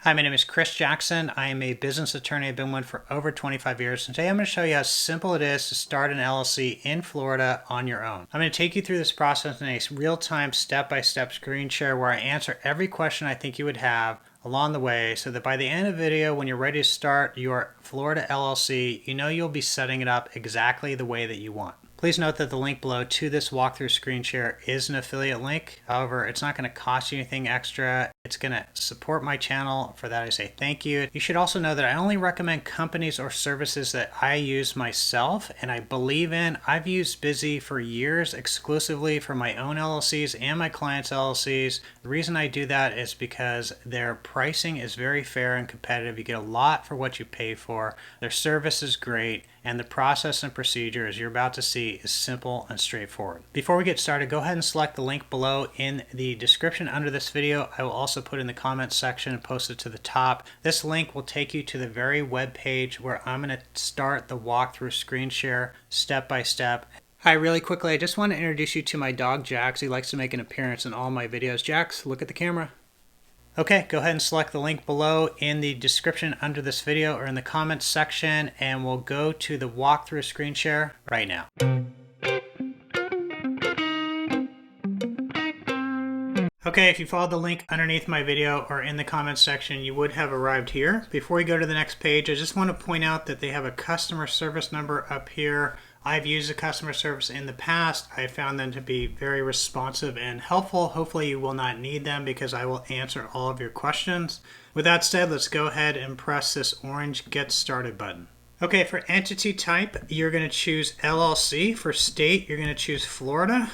Hi, my name is Chris Jackson. I am a business attorney. I've been one for over 25 years. And today I'm going to show you how simple it is to start an LLC in Florida on your own. I'm going to take you through this process in a real-time, step-by-step screen share where I answer every question I think you would have along the way so that by the end of the video, when you're ready to start your Florida LLC, you know you'll be setting it up exactly the way that you want. Please note that the link below to this walkthrough screen share is an affiliate link. However, it's not going to cost you anything extra. It's going to support my channel. For that, I say thank you. You should also know that I only recommend companies or services that I use myself and I believe in. I've used Bizee for years exclusively for my own LLCs and my clients' LLCs. The reason I do that is because their pricing is very fair and competitive. You get a lot for what you pay for. Their service is great. And the process and procedure, as you're about to see, is simple and straightforward. Before we get started, go ahead and select the link below in the description under this video. I will also put in the comments section and post it to the top. This link will take you to the very web page where I'm going to start the walkthrough screen share step by step. Hi, really quickly, I just want to introduce you to my dog, Jax. He likes to make an appearance in all my videos. Jax, look at the camera. Okay, go ahead and select the link below in the description under this video or in the comments section, and we'll go to the walkthrough screen share right now. Okay, if you followed the link underneath my video or in the comments section, you would have arrived here. Before we go to the next page, I just want to point out that they have a customer service number up here. I've used the customer service in the past. I found them to be very responsive and helpful. Hopefully you will not need them because I will answer all of your questions. With that said, let's go ahead and press this orange Get Started button. Okay, for entity type, you're going to choose LLC. For state, you're going to choose Florida.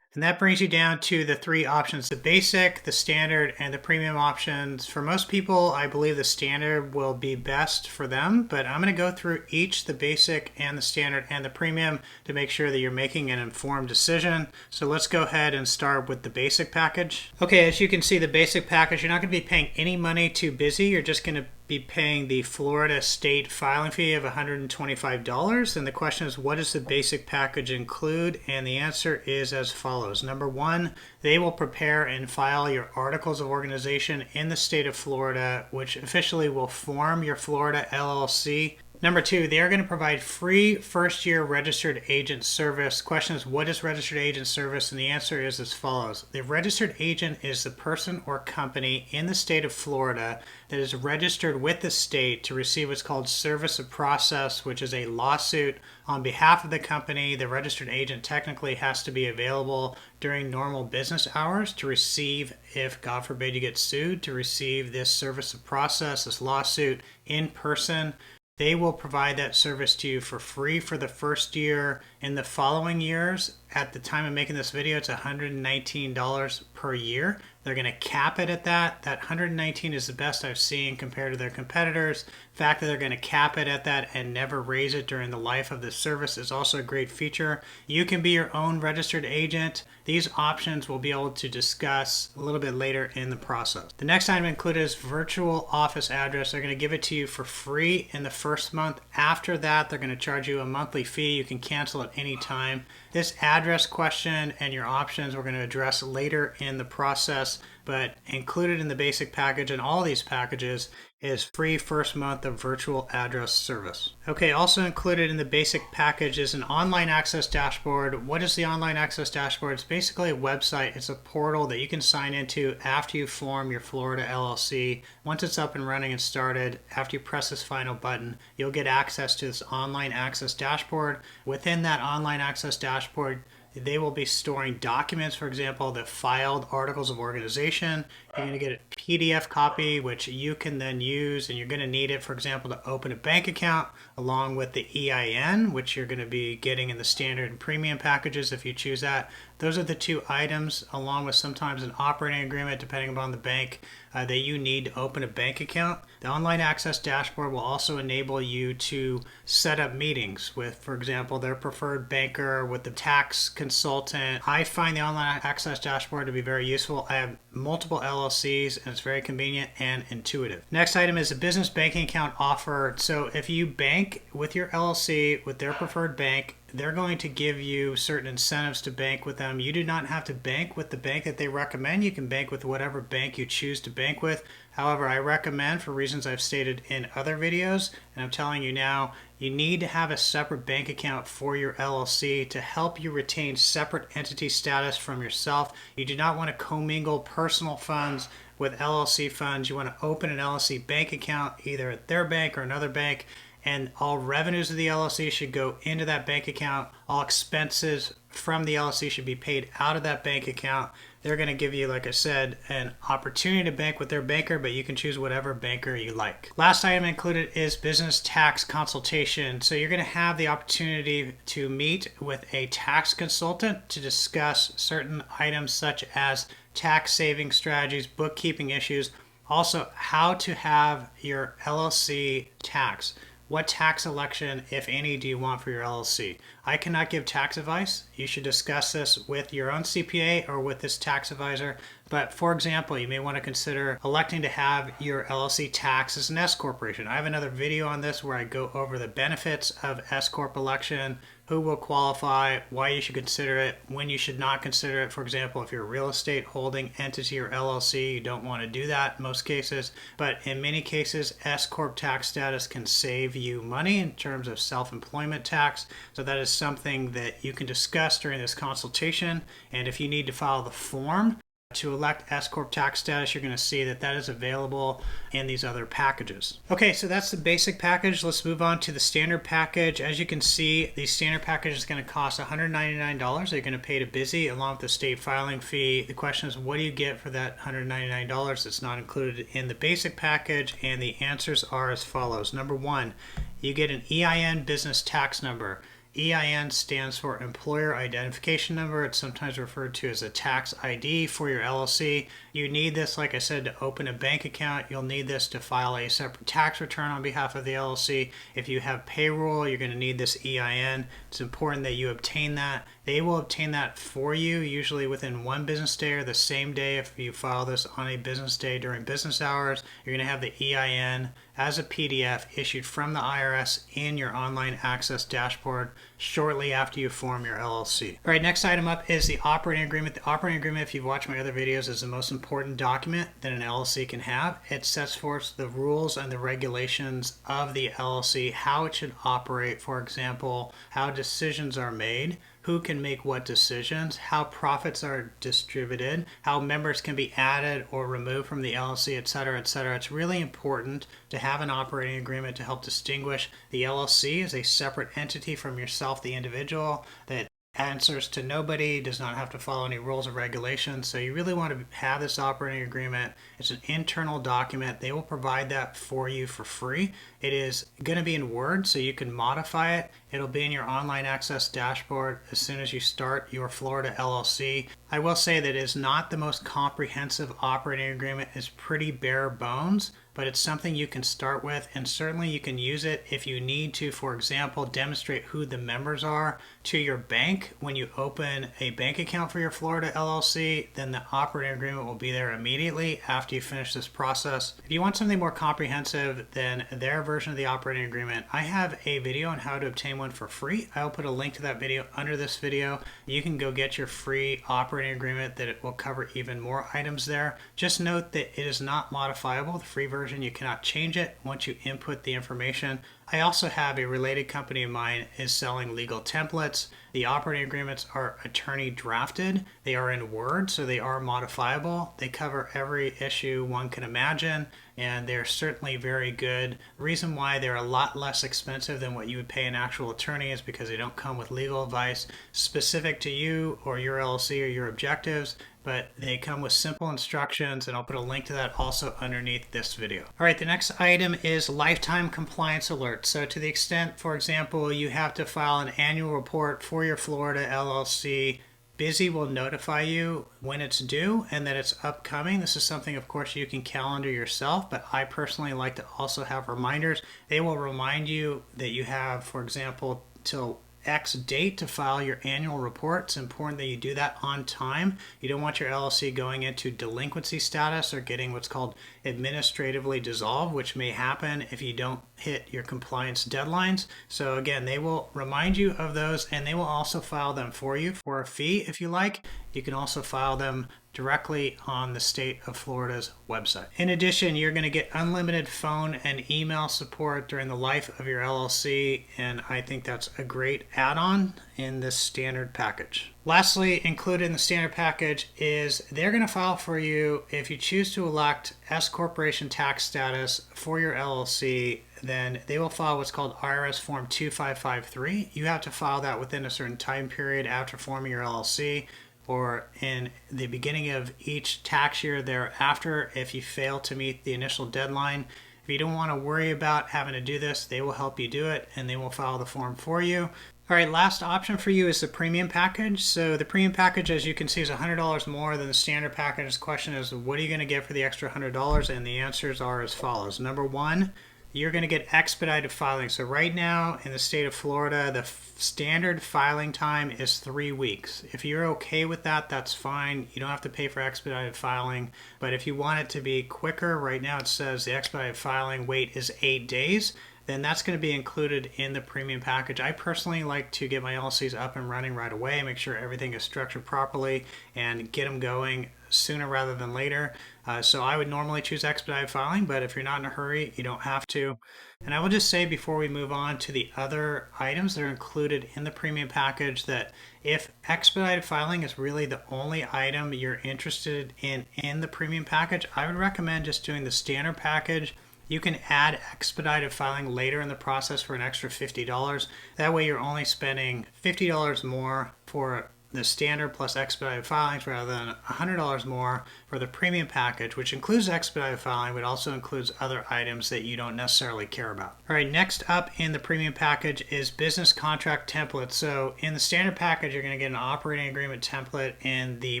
And that brings you down to the three options, the basic, the standard, and the premium options. For most people, I believe the standard will be best for them, but I'm going to go through each, the basic and the standard and the premium, to make sure that you're making an informed decision. So let's go ahead and start with the basic package. Okay, as you can see, the basic package, you're not going to be paying any money to Bizee. You're just going to be paying the Florida state filing fee of $125. And the question is, what does the basic package include? And the answer is as follows. Number one, they will prepare and file your articles of organization in the state of Florida, which officially will form your Florida LLC. Number two, they are going to provide free first-year registered agent service. Question is, what is registered agent service? And the answer is as follows. The registered agent is the person or company in the state of Florida that is registered with the state to receive what's called service of process, which is a lawsuit on behalf of the company. The registered agent technically has to be available during normal business hours to receive, if God forbid you get sued, to receive this service of process, this lawsuit in person. They will provide that service to you for free for the first year. In the following years, at the time of making this video, it's $119 per year. They're going to cap it at that. That $119 is the best I've seen compared to their competitors. The fact that they're going to cap it at that and never raise it during the life of the service is also a great feature. You can be your own registered agent. These options we'll be able to discuss a little bit later in the process. The next item included is virtual office address. They're going to give it to you for free in the first month. After that, they're going to charge you a monthly fee. You can cancel at any time. This address question and your options we're going to address later in the process, but included in the basic package and all these packages is free first month of virtual address service. Okay, also included in the basic package is an online access dashboard. What is the online access dashboard? It's basically a website. It's a portal that you can sign into after you form your Florida LLC. Once it's up and running and started, after you press this final button, you'll get access to this online access dashboard. Within that online access dashboard, they will be storing documents, for example, the filed articles of organization. You're going to get a PDF copy, which you can then use, and you're going to need it, for example, to open a bank account, along with the EIN, which you're going to be getting in the standard and premium packages if you choose that. Those are the two items, along with sometimes an operating agreement, depending upon the bank, that you need to open a bank account. The online access dashboard will also enable you to set up meetings with, for example, their preferred banker, with the tax consultant. I find the online access dashboard to be very useful. I have multiple LLCs and it's very convenient and intuitive. Next item is a business banking account offer. So if you bank with your LLC with their preferred bank, they're going to give you certain incentives to bank with them. You do not have to bank with the bank that they recommend. You can bank with whatever bank you choose to bank with. However, I recommend, for reasons I've stated in other videos, and I'm telling you now, you need to have a separate bank account for your LLC to help you retain separate entity status from yourself. You do not want to commingle personal funds with LLC funds. You want to open an LLC bank account either at their bank or another bank, and all revenues of the LLC should go into that bank account. All expenses from the LLC should be paid out of that bank account. They're going to give you, like I said, an opportunity to bank with their banker, but you can choose whatever banker you like. Last item included is business tax consultation. So you're going to have the opportunity to meet with a tax consultant to discuss certain items such as tax saving strategies, bookkeeping issues, also how to have your LLC tax. What tax election, if any, do you want for your LLC? I cannot give tax advice. You should discuss this with your own CPA or with this tax advisor. But for example, you may want to consider electing to have your LLC tax as an S corporation. I have another video on this where I go over the benefits of S corp election, who will qualify, why you should consider it, when you should not consider it. For example, if you're a real estate holding entity or LLC, you don't want to do that in most cases. But in many cases, S corp tax status can save you money in terms of self-employment tax. So that is something that you can discuss during this consultation. And if you need to file the form to elect S corp tax status, you're going to see that that is available in these other packages. Okay, so that's the basic package. Let's move on to the standard package. As you can see, the standard package is going to cost $199. They're going to pay to Bizee along with the state filing fee. The question is, what do you get for that $199 that's not included in the basic package? And the answers are as follows. Number one, you get an EIN business tax number. EIN stands for Employer Identification Number. It's sometimes referred to as a tax ID for your LLC. You need this, like I said, to open a bank account. You'll need this to file a separate tax return on behalf of the LLC. If you have payroll, you're going to need this EIN. It's important that you obtain that. They will obtain that for you, usually within one business day or the same day. If you file this on a business day during business hours, you're going to have the EIN as a PDF issued from the IRS in your online access dashboard shortly after you form your LLC. All right, next item up is the operating agreement. The operating agreement, if you've watched my other videos, is the most important document that an LLC can have. It sets forth the rules and the regulations of the LLC, how it should operate, for example, how decisions are made, who can make what decisions, how profits are distributed, how members can be added or removed from the LLC, etc., etc. It's really important to have an operating agreement to help distinguish the LLC as a separate entity from yourself, the individual, that answers to nobody, does not have to follow any rules or regulations. So you really want to have this operating agreement. It's an internal document. They will provide that for you for free. It is going to be in Word, so you can modify it. It'll be in your online access dashboard as soon as you start your Florida LLC. I will say that it is not the most comprehensive operating agreement. It's pretty bare bones, but it's something you can start with, and certainly you can use it if you need to, for example, demonstrate who the members are to your bank. When you open a bank account for your Florida LLC, then the operating agreement will be there immediately after you finish this process. If you want something more comprehensive than their version of the operating agreement, I have a video on how to obtain one for free. I'll put a link to that video under this video. You can go get your free operating agreement that it will cover even more items there. Just note that it is not modifiable. The free version, you cannot change it once you input the information. I also have a related company of mine is selling legal templates. The operating agreements are attorney drafted. They are in Word, so they are modifiable. They cover every issue one can imagine, and they're certainly very good. The reason why they're a lot less expensive than what you would pay an actual attorney is because they don't come with legal advice specific to you or your LLC or your objectives, but they come with simple instructions, and I'll put a link to that also underneath this video. All right, the next item is lifetime compliance alert. So to the extent, for example, you have to file an annual report for your Florida LLC, Bizee will notify you when it's due and that it's upcoming. This is something, of course, you can calendar yourself, but I personally like to also have reminders. They will remind you that you have, for example, till X date to file your annual report. It's important that you do that on time. You don't want your LLC going into delinquency status or getting what's called administratively dissolved, which may happen if you don't hit your compliance deadlines. So again, they will remind you of those, and they will also file them for you for a fee if you like. You can also file them directly on the state of Florida's website. In addition, you're going to get unlimited phone and email support during the life of your LLC, and I think that's a great add-on in this standard package. Lastly, included in the standard package is they're going to file for you if you choose to elect S corporation tax status for your LLC. Then they will file what's called IRS Form 2553. You have to file that within a certain time period after forming your LLC, or in the beginning of each tax year thereafter if you fail to meet the initial deadline. If you don't want to worry about having to do this, they will help you do it, and they will file the form for you. All right, last option for you is the premium package. So the premium package, as you can see, is $100 more than the standard package. The question is, what are you going to get for the extra $100? And the answers are as follows. Number one, you're going to get expedited filing. So right now in the state of Florida, the standard filing time is 3 weeks. If you're okay with that, that's fine. You don't have to pay for expedited filing. But if you want it to be quicker, right now it says the expedited filing wait is 8 days. Then that's going to be included in the premium package. I personally like to get my LLCs up and running right away, make sure everything is structured properly, and get them going sooner rather than later. So I would normally choose expedited filing, but if you're not in a hurry, you don't have to. And I will just say before we move on to the other items that are included in the premium package that if expedited filing is really the only item you're interested in the premium package, I would recommend just doing the standard package. You can add expedited filing later in the process for an extra $50. That way you're only spending $50 more for the standard plus expedited filings rather than $100 more for the premium package, which includes expedited filing, but also includes other items that you don't necessarily care about. All right, next up in the premium package is business contract templates. So in the standard package, you're going to get an operating agreement template. In the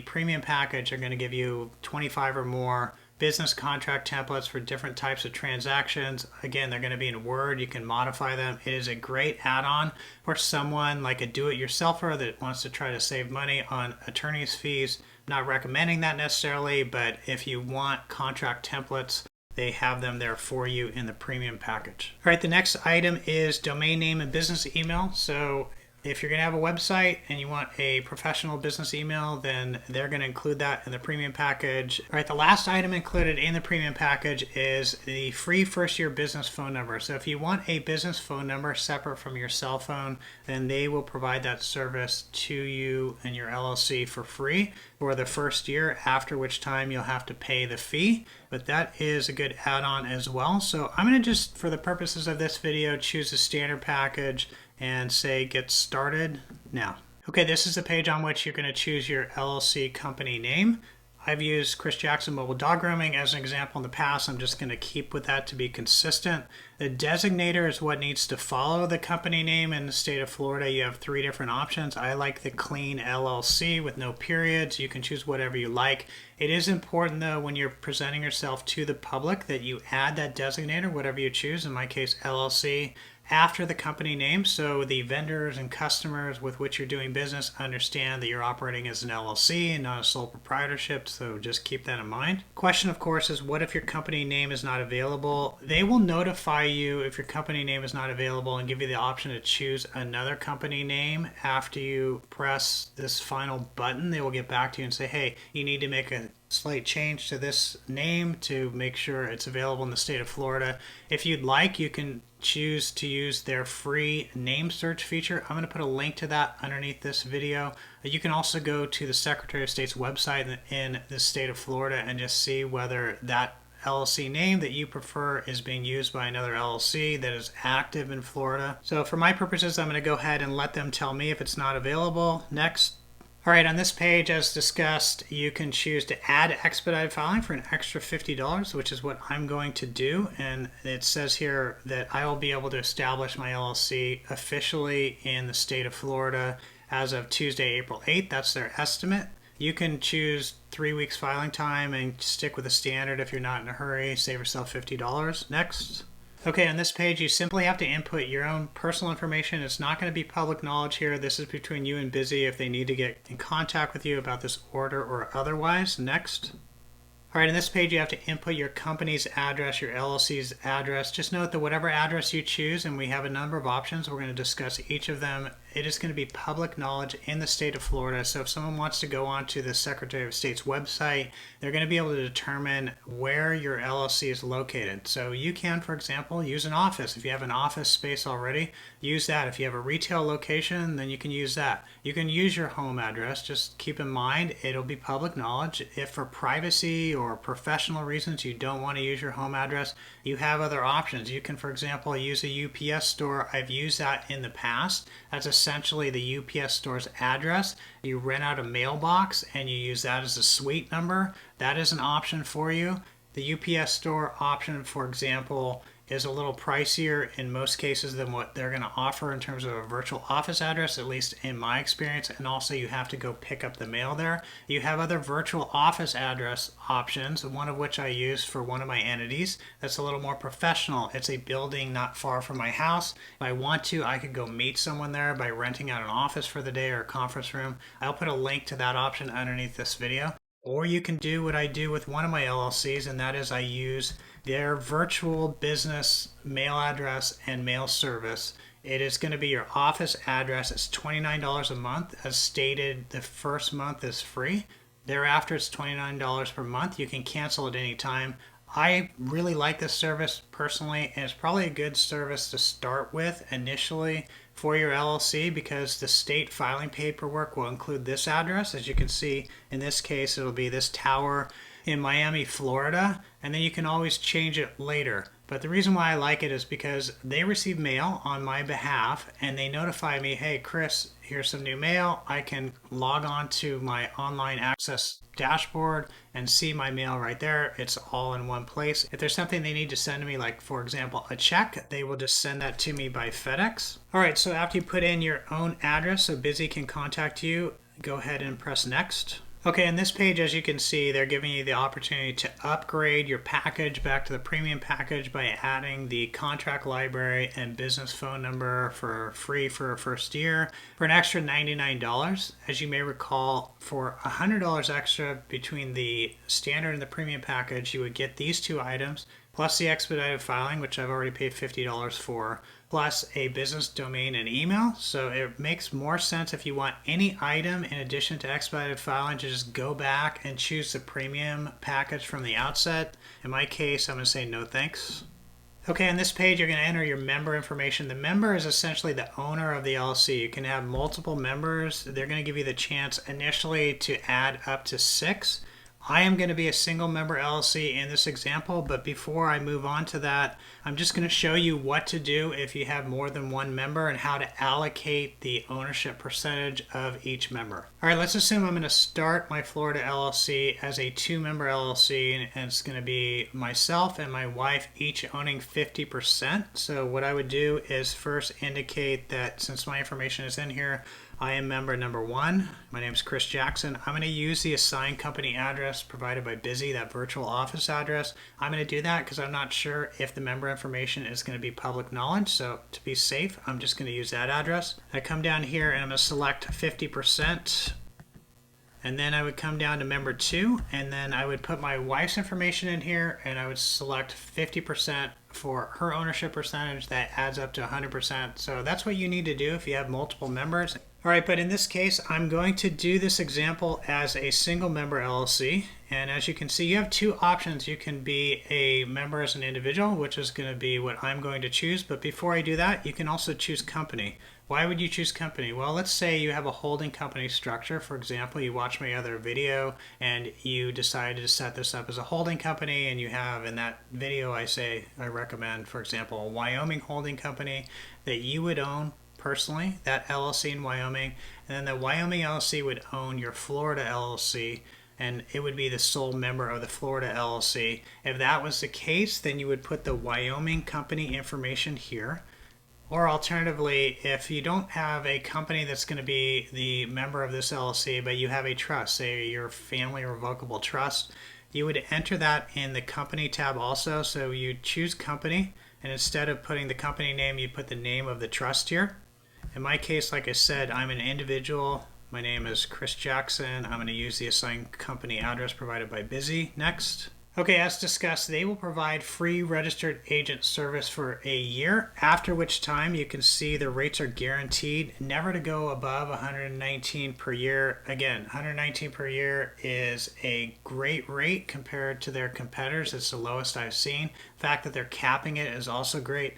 premium package, they're going to give you 25 or more business contract templates for different types of transactions. Again, they're going to be in Word. You can modify them. It is a great add-on for someone like a do-it-yourselfer that wants to try to save money on attorney's fees. I'm not recommending that necessarily, but if you want contract templates, they have them there for you in the premium package. All right, the next item is domain name and business email. So if you're going to have a website and you want a professional business email, then they're going to include that in the premium package. All right, the last item included in the premium package is the free first-year business phone number. So if you want a business phone number separate from your cell phone, then they will provide that service to you and your LLC for free for the first year, after which time you'll have to pay the fee. But that is a good add-on as well. So I'm going to just, for the purposes of this video, choose the standard package and say get started now. Okay, this is the page on which you're going to choose your LLC company name. I've used Chris Jackson Mobile Dog Grooming as an example in the past. I'm just going to keep with that to be consistent. The designator is what needs to follow the company name. In the state of Florida, you have 3 different options. I like the clean LLC with no periods. You can choose whatever you like. It is important, though, when you're presenting yourself to the public that you add that designator, whatever you choose, in my case, LLC, after the company name, so the vendors and customers with which you're doing business understand that you're operating as an LLC and not a sole proprietorship, so just keep that in mind. Question, of course, is what if your company name is not available? They will notify you if your company name is not available and give you the option to choose another company name. After you press this final button, they will get back to you and say, hey, you need to make a slight change to this name to make sure it's available in the state of Florida. If you'd like, you can choose to use their free name search feature. I'm going to put a link to that underneath this video. You can also go to the Secretary of State's website in the state of Florida and just see whether that LLC name that you prefer is being used by another LLC that is active in Florida. So for my purposes, I'm going to go ahead and let them tell me if it's not available. Next. All right, on this page, as discussed, you can choose to add expedited filing for an extra $50, which is what I'm going to do. And it says here that I will be able to establish my LLC officially in the state of Florida as of Tuesday, April 8th. That's their estimate. You can choose 3 weeks filing time and stick with the standard if you're not in a hurry. Save yourself $50. Next. Okay, on this page, you simply have to input your own personal information. It's not going to be public knowledge here. This is between you and Bizee if they need to get in contact with you about this order or otherwise. Next. All right, in this page, you have to input your company's address, your LLC's address. Just note that whatever address you choose, and we have a number of options, we're going to discuss each of them. It is going to be public knowledge in the state of Florida. So if someone wants to go onto the Secretary of State's website, they're going to be able to determine where your LLC is located. So you can, for example, use an office. If you have an office space already, use that. If you have a retail location, then you can use that. You can use your home address. Just keep in mind, it'll be public knowledge. If for privacy or professional reasons you don't want to use your home address, you have other options. You can, for example, use a UPS store. I've used that in the past. That's essentially the UPS store's address. You rent out a mailbox and you use that as a suite number. That is an option for you. The UPS store option, for example, is a little pricier in most cases than what they're going to offer in terms of a virtual office address, at least in my experience. And also you have to go pick up the mail there. You have other virtual office address options, one of which I use for one of my entities that's a little more professional. It's a building not far from my house. If I want to, I could go meet someone there by renting out an office for the day or a conference room. I'll put a link to that option underneath this video. Or you can do what I do with one of my LLCs, and that is I use their virtual business mail address and mail service. It is going to be your office address. It's $29 a month. As stated, the first month is free. Thereafter, it's $29 per month. You can cancel at any time. I really like this service personally, and it's probably a good service to start with initially for your LLC because the state filing paperwork will include this address. As you can see, in this case, it'll be this tower in Miami, Florida, and then you can always change it later. But the reason why I like it is because they receive mail on my behalf and they notify me, hey, Chris, here's some new mail. I can log on to my online access dashboard and see my mail right there. It's all in one place. If there's something they need to send to me, like for example, a check, they will just send that to me by FedEx. All right, so after you put in your own address so Bizee can contact you, go ahead and press next. Okay, in this page, as you can see, they're giving you the opportunity to upgrade your package back to the premium package by adding the contract library and business phone number for free for a first year for an extra $99. As you may recall, for $100 extra between the standard and the premium package, you would get these two items, plus the expedited filing, which I've already paid $50 for, plus a business domain and email. So it makes more sense if you want any item in addition to expedited filing to just go back and choose the premium package from the outset. In my case, I'm going to say no thanks. Okay, on this page, you're going to enter your member information. The member is essentially the owner of the LLC. You can have multiple members. They're going to give you the chance initially to add up to 6. I am going to be a single member LLC in this example, but before I move on to that, I'm just going to show you what to do if you have more than one member and how to allocate the ownership percentage of each member. All right, let's assume I'm going to start my Florida LLC as a 2-member LLC, and it's going to be myself and my wife each owning 50%. So what I would do is first indicate that since my information is in here, I am member number 1. My name is Chris Jackson. I'm going to use the assigned company address provided by Bizee, that virtual office address. I'm going to do that because I'm not sure if the member information is going to be public knowledge. So to be safe, I'm just going to use that address. I come down here and I'm going to select 50%. And then I would come down to member 2, and then I would put my wife's information in here, and I would select 50% for her ownership percentage. That adds up to 100%. So that's what you need to do if you have multiple members. All right, but in this case, I'm going to do this example as a single member LLC. And as you can see, you have two options. You can be a member as an individual, which is going to be what I'm going to choose. But before I do that, you can also choose company. Why would you choose company? Well, let's say you have a holding company structure. For example, you watch my other video and you decided to set this up as a holding company, and you have in that video I recommend, for example, a Wyoming holding company that you would own personally, that LLC in Wyoming, and then the Wyoming LLC would own your Florida LLC, and it would be the sole member of the Florida LLC. If that was the case, then you would put the Wyoming company information here. Or alternatively, if you don't have a company that's going to be the member of this LLC, but you have a trust, say your family revocable trust, you would enter that in the company tab also. So you choose company, and instead of putting the company name, you put the name of the trust here. In my case, like I said, I'm an individual. My name is Chris Jackson. I'm going to use the assigned company address provided by Bizee. Next. Okay, as discussed, they will provide free registered agent service for a year, after which time you can see the rates are guaranteed never to go above 119 per year. Again, 119 per year is a great rate compared to their competitors. It's the lowest I've seen. The fact that they're capping it is also great.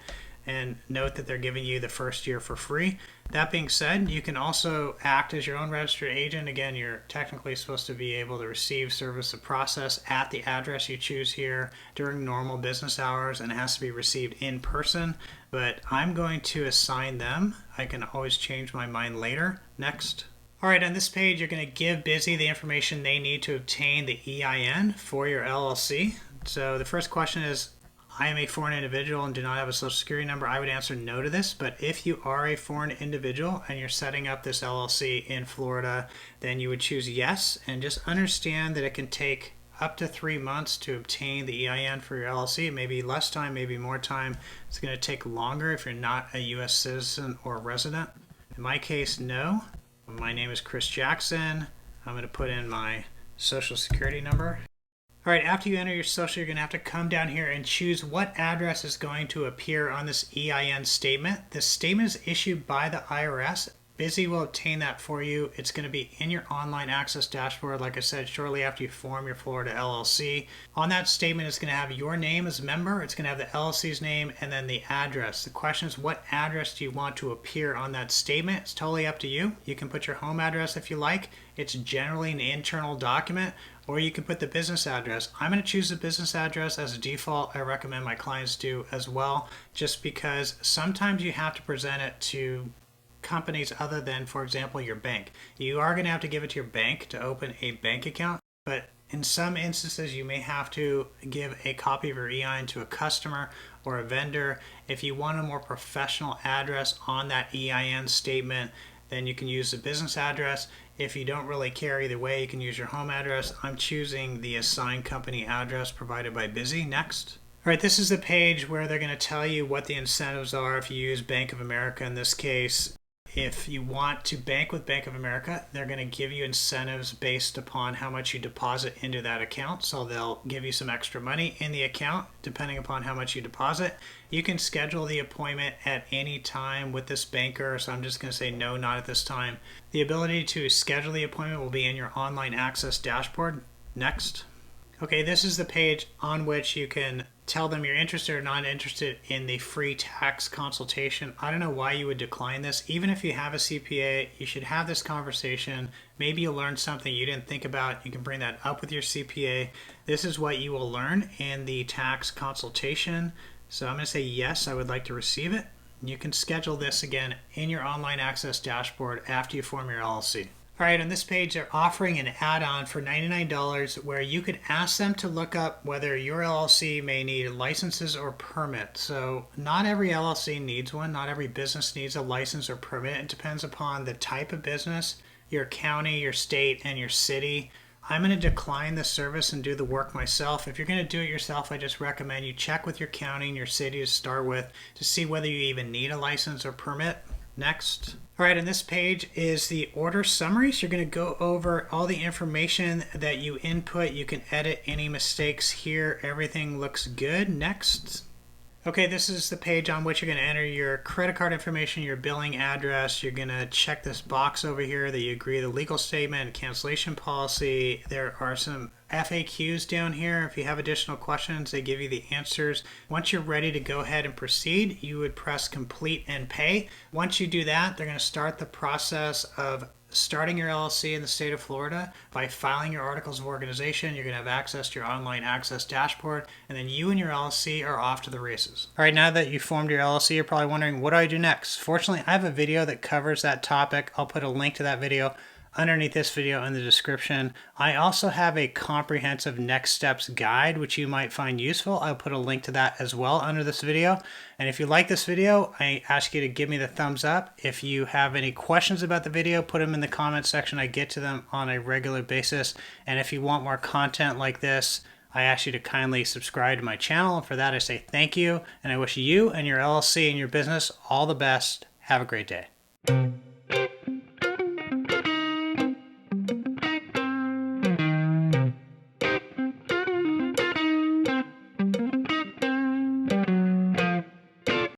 And note that they're giving you the first year for free. That being said, you can also act as your own registered agent. Again, you're technically supposed to be able to receive service of process at the address you choose here during normal business hours, and it has to be received in person. But I'm going to assign them. I can always change my mind later. Next. All right, on this page, you're going to give Bizee the information they need to obtain the EIN for your LLC. So the first question is, I am a foreign individual and do not have a social security number. I would answer no to this, but if you are a foreign individual and you're setting up this LLC in Florida, then you would choose yes, and just understand that it can take up to 3 months to obtain the EIN for your LLC. It may be less time, maybe more time. It's going to take longer if you're not a U.S. citizen or resident. In my case, no. My name is Chris Jackson. I'm going to put in my social security number. All right, after you enter your social, you're going to have to come down here and choose what address is going to appear on this EIN statement. This statement is issued by the IRS. Bizee will obtain that for you. It's going to be in your online access dashboard, like I said, shortly after you form your Florida LLC. On that statement, it's going to have your name as a member. It's going to have the LLC's name and then the address. The question is, what address do you want to appear on that statement? It's totally up to you. You can put your home address if you like. It's generally an internal document, or you can put the business address. I'm going to choose the business address as a default. I recommend my clients do as well, just because sometimes you have to present it to companies other than, for example, your bank. You are going to have to give it to your bank to open a bank account, but in some instances you may have to give a copy of your EIN to a customer or a vendor. If you want a more professional address on that EIN statement, then you can use the business address. If you don't really care either way, you can use your home address. I'm choosing the assigned company address provided by Bizee. Next. All right, this is the page where they're going to tell you what the incentives are if you use Bank of America in this case. If you want to bank with Bank of America, they're going to give you incentives based upon how much you deposit into that account. So they'll give you some extra money in the account depending upon how much you deposit. You can schedule the appointment at any time with this banker, so I'm just going to say no, not at this time. The ability to schedule the appointment will be in your online access dashboard. Next. Okay, this is the page on which you can tell them you're interested or not interested in the free tax consultation. I don't know why you would decline this. Even if you have a CPA, you should have this conversation. Maybe you'll learn something you didn't think about. You can bring that up with your CPA. This is what you will learn in the tax consultation. So I'm going to say yes, I would like to receive it. You can schedule this again in your online access dashboard after you form your LLC. All right, on this page, they're offering an add-on for $99 where you could ask them to look up whether your LLC may need licenses or permits. So not every LLC needs one. Not every business needs a license or permit. It depends upon the type of business, your county, your state, and your city. I'm going to decline the service and do the work myself. If you're going to do it yourself, I just recommend you check with your county and your city to start with to see whether you even need a license or permit. Next. All right, on this page is the order summary. So you're going to go over all the information that you input. You can edit any mistakes here. Everything looks good. Next. Okay, this is the page on which you're going to enter your credit card information, your billing address. You're going to check this box over here that you agree to the legal statement, cancellation policy. There are some FAQs down here. If you have additional questions, they give you the answers. Once you're ready to go ahead and proceed, you would press complete and pay. Once you do that, they're going to start the process of starting your LLC in the state of Florida. By filing your articles of organization, you're going to have access to your online access dashboard, and then you and your LLC are off to the races. All right, now that you formed your LLC, you're probably wondering, what do I do next? Fortunately, I have a video that covers that topic. I'll put a link to that video underneath this video in the description. I also have a comprehensive next steps guide, which you might find useful. I'll put a link to that as well under this video. And if you like this video, I ask you to give me the thumbs up. If you have any questions about the video, put them in the comment section. I get to them on a regular basis. And if you want more content like this, I ask you to kindly subscribe to my channel, and for that I say thank you, and I wish you and your LLC and your business all the best. Have a great day.